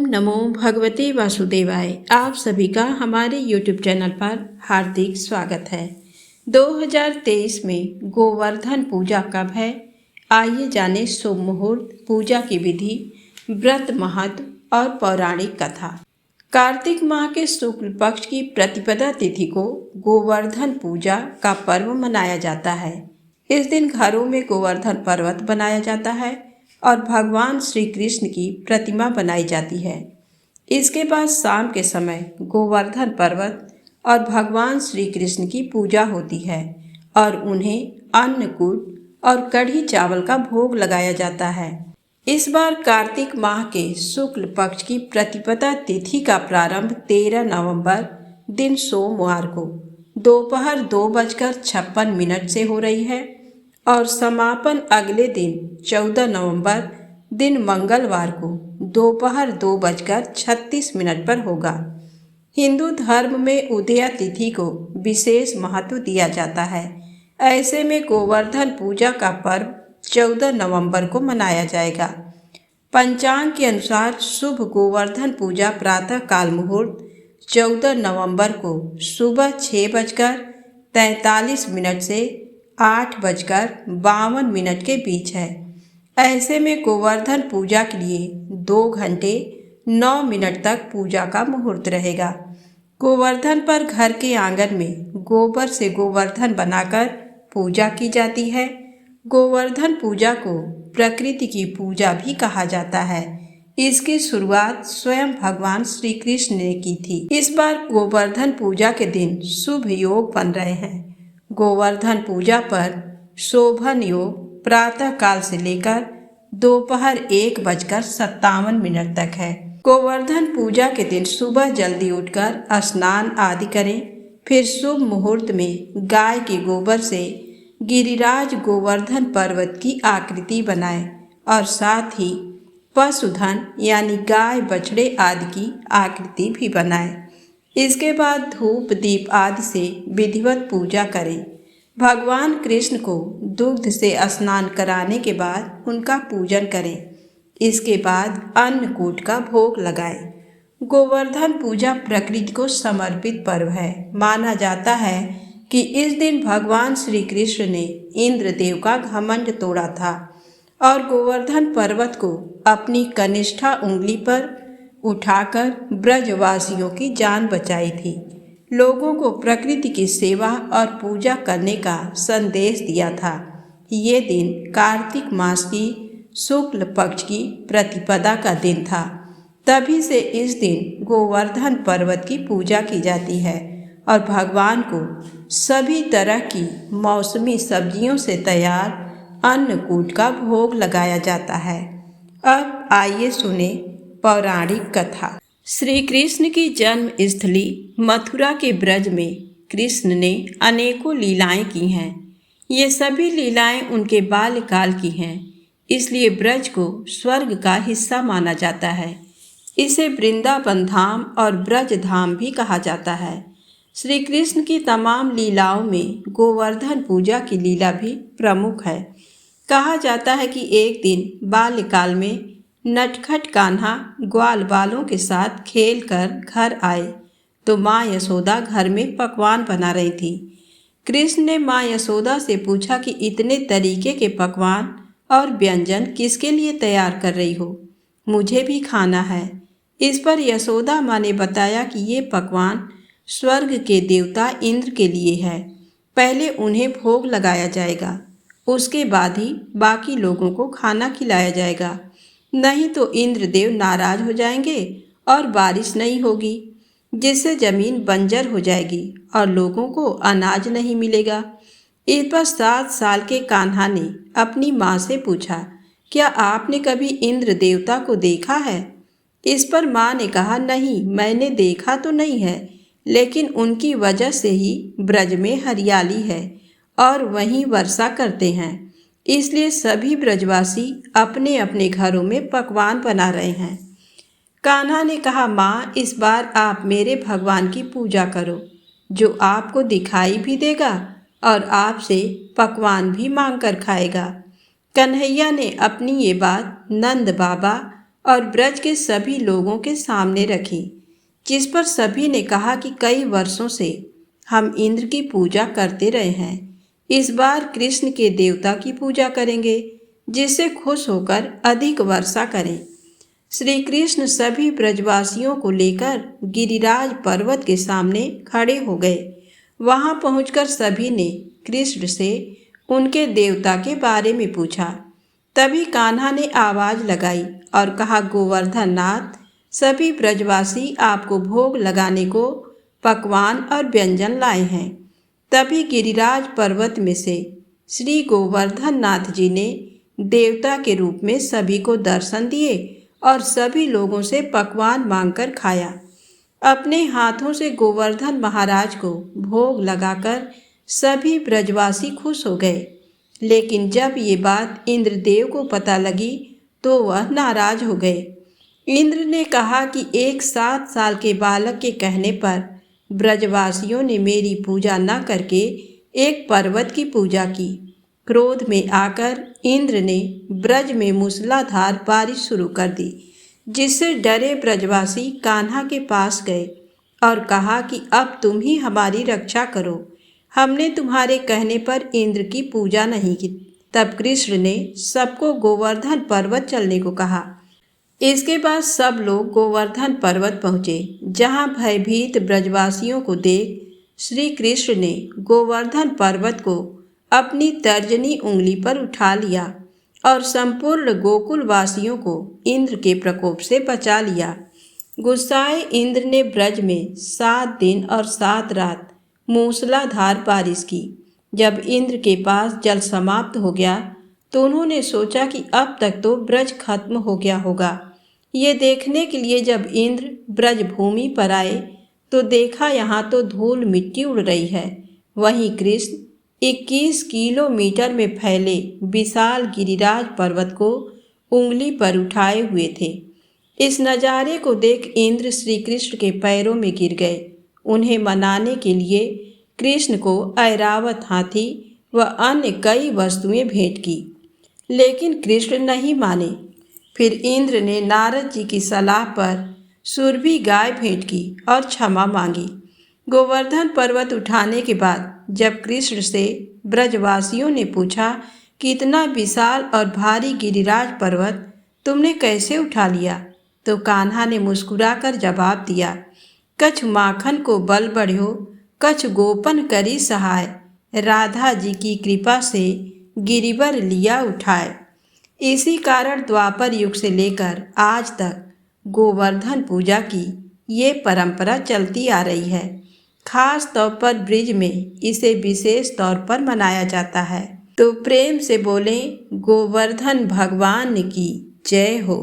नमो भगवते वासुदेवाय। आप सभी का हमारे YouTube चैनल पर हार्दिक स्वागत है। 2023 में गोवर्धन पूजा कब है? आइए जाने शुभ मुहूर्त, पूजा की विधि, व्रत महत्व और पौराणिक कथा। कार्तिक माह के शुक्ल पक्ष की प्रतिपदा तिथि को गोवर्धन पूजा का पर्व मनाया जाता है। इस दिन घरों में गोवर्धन पर्वत बनाया जाता है और भगवान श्री कृष्ण की प्रतिमा बनाई जाती है। इसके बाद शाम के समय गोवर्धन पर्वत और भगवान श्री कृष्ण की पूजा होती है और उन्हें अन्नकूट और कढ़ी चावल का भोग लगाया जाता है। इस बार कार्तिक माह के शुक्ल पक्ष की प्रतिपदा तिथि का प्रारंभ 13 नवंबर दिन सोमवार को दोपहर 2:56 से हो रही है और समापन अगले दिन 14 नवंबर दिन मंगलवार को दोपहर 2:36 पर होगा। हिंदू धर्म में उदया तिथि को विशेष महत्व दिया जाता है। ऐसे में गोवर्धन पूजा का पर्व 14 नवंबर को मनाया जाएगा। पंचांग के अनुसार शुभ गोवर्धन पूजा प्रातः काल मुहूर्त 14 नवंबर को सुबह 6:43 से 8:52 के बीच है। ऐसे में गोवर्धन पूजा के लिए 2 घंटे 9 मिनट तक पूजा का मुहूर्त रहेगा। गोवर्धन पर घर के आंगन में गोबर से गोवर्धन बनाकर पूजा की जाती है। गोवर्धन पूजा को प्रकृति की पूजा भी कहा जाता है। इसकी शुरुआत स्वयं भगवान श्री कृष्ण ने की थी। इस बार गोवर्धन पूजा के दिन शुभ योग बन रहे हैं। गोवर्धन पूजा पर शोभन योग प्रातः काल से लेकर दोपहर 1:57 तक है। गोवर्धन पूजा के दिन सुबह जल्दी उठकर स्नान आदि करें। फिर शुभ मुहूर्त में गाय के गोबर से गिरिराज गोवर्धन पर्वत की आकृति बनाएं और साथ ही पशुधन यानी गाय बछड़े आदि की आकृति भी बनाएं। इसके बाद धूप दीप आदि से विधिवत पूजा करें। भगवान कृष्ण को दुग्ध से स्नान कराने के बाद उनका पूजन करें। इसके बाद अन्नकूट का भोग लगाएं। गोवर्धन पूजा प्रकृति को समर्पित पर्व है। माना जाता है कि इस दिन भगवान श्री कृष्ण ने इंद्रदेव का घमंड तोड़ा था और गोवर्धन पर्वत को अपनी कनिष्ठा उंगली पर उठाकर ब्रजवासियों की जान बचाई थी। लोगों को प्रकृति की सेवा और पूजा करने का संदेश दिया था। ये दिन कार्तिक मास की शुक्ल पक्ष की प्रतिपदा का दिन था। तभी से इस दिन गोवर्धन पर्वत की पूजा की जाती है और भगवान को सभी तरह की मौसमी सब्जियों से तैयार अन्नकूट का भोग लगाया जाता है। अब आइए सुने पौराणिक कथा। श्री कृष्ण की जन्म स्थली मथुरा के ब्रज में कृष्ण ने अनेकों लीलाएं की हैं। ये सभी लीलाएं उनके बाल्यकाल की हैं, इसलिए ब्रज को स्वर्ग का हिस्सा माना जाता है। इसे वृंदावन धाम और ब्रज धाम भी कहा जाता है। श्री कृष्ण की तमाम लीलाओं में गोवर्धन पूजा की लीला भी प्रमुख है। कहा जाता है कि एक दिन बाल्यकाल में नटखट कान्हा ग्वाल बालों के साथ खेल कर घर आए तो माँ यशोदा घर में पकवान बना रही थी। कृष्ण ने माँ यशोदा से पूछा कि इतने तरीके के पकवान और व्यंजन किसके लिए तैयार कर रही हो? मुझे भी खाना है। इस पर यशोदा माँ ने बताया कि ये पकवान स्वर्ग के देवता इंद्र के लिए है। पहले उन्हें भोग लगाया जाएगा, उसके बाद ही बाकी लोगों को खाना खिलाया जाएगा, नहीं तो इंद्रदेव नाराज हो जाएंगे और बारिश नहीं होगी, जिससे जमीन बंजर हो जाएगी और लोगों को अनाज नहीं मिलेगा। इस पर 7 साल के कान्हा ने अपनी माँ से पूछा, क्या आपने कभी इंद्र देवता को देखा है? इस पर माँ ने कहा, नहीं, मैंने देखा तो नहीं है, लेकिन उनकी वजह से ही ब्रज में हरियाली है और वहीं वर्षा करते हैं, इसलिए सभी ब्रजवासी अपने अपने घरों में पकवान बना रहे हैं। कान्हा ने कहा, माँ, इस बार आप मेरे भगवान की पूजा करो, जो आपको दिखाई भी देगा और आपसे पकवान भी मांग कर खाएगा। कन्हैया ने अपनी ये बात नंद बाबा और ब्रज के सभी लोगों के सामने रखी, जिस पर सभी ने कहा कि कई वर्षों से हम इंद्र की पूजा करते रहे हैं, इस बार कृष्ण के देवता की पूजा करेंगे, जिससे खुश होकर अधिक वर्षा करें। श्री कृष्ण सभी ब्रजवासियों को लेकर गिरिराज पर्वत के सामने खड़े हो गए। वहां पहुंचकर सभी ने कृष्ण से उनके देवता के बारे में पूछा। तभी कान्हा ने आवाज लगाई और कहा, गोवर्धन नाथ, सभी ब्रजवासी आपको भोग लगाने को पकवान और व्यंजन लाए हैं। तभी गिरिराज पर्वत में से श्री गोवर्धन नाथ जी ने देवता के रूप में सभी को दर्शन दिए और सभी लोगों से पकवान मांगकर खाया। अपने हाथों से गोवर्धन महाराज को भोग लगाकर सभी ब्रजवासी खुश हो गए। लेकिन जब ये बात इंद्रदेव को पता लगी तो वह नाराज हो गए। इंद्र ने कहा कि एक 7 साल के बालक के कहने पर ब्रजवासियों ने मेरी पूजा न करके एक पर्वत की पूजा की। क्रोध में आकर इंद्र ने ब्रज में मूसलाधार बारिश शुरू कर दी, जिससे डरे ब्रजवासी कान्हा के पास गए और कहा कि अब तुम ही हमारी रक्षा करो, हमने तुम्हारे कहने पर इंद्र की पूजा नहीं की। तब कृष्ण ने सबको गोवर्धन पर्वत चलने को कहा। इसके बाद सब लोग गोवर्धन पर्वत पहुँचे, जहाँ भयभीत ब्रजवासियों को देख श्री कृष्ण ने गोवर्धन पर्वत को अपनी तर्जनी उंगली पर उठा लिया और संपूर्ण गोकुल वासियों को इंद्र के प्रकोप से बचा लिया। गुस्साए इंद्र ने ब्रज में 7 दिन और 7 रात मूसलाधार बारिश की। जब इंद्र के पास जल समाप्त हो गया तो उन्होंने सोचा कि अब तक तो ब्रज खत्म हो गया होगा। ये देखने के लिए जब इंद्र ब्रज भूमि पर आए तो देखा यहाँ तो धूल मिट्टी उड़ रही है। वहीं कृष्ण 21 किलोमीटर में फैले विशाल गिरिराज पर्वत को उंगली पर उठाए हुए थे। इस नज़ारे को देख इंद्र श्री कृष्ण के पैरों में गिर गए। उन्हें मनाने के लिए कृष्ण को ऐरावत हाथी व अन्य कई वस्तुएं भेंट की, लेकिन कृष्ण नहीं माने। फिर इंद्र ने नारद जी की सलाह पर सुरभि गाय भेंट की और क्षमा मांगी। गोवर्धन पर्वत उठाने के बाद जब कृष्ण से ब्रजवासियों ने पूछा कि इतना विशाल और भारी गिरिराज पर्वत तुमने कैसे उठा लिया, तो कान्हा ने मुस्कुराकर जवाब दिया, कछ माखन को बल बढ़्यो, कछ गोपन करी सहाय, राधा जी की कृपा से गिरिवर लिया उठाए। इसी कारण द्वापर युग से लेकर आज तक गोवर्धन पूजा की ये परंपरा चलती आ रही है। खास तौर पर ब्रिज में इसे विशेष तौर पर मनाया जाता है। तो प्रेम से बोलें, गोवर्धन भगवान की जय हो।